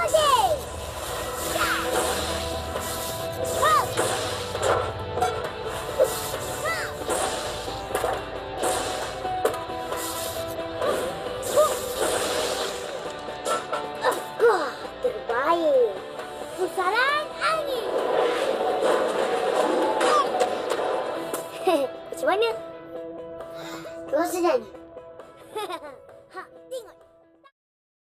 Okey. Hop. Wah, terbaik. Pusaran angin. Macam mana? Terus saja ni.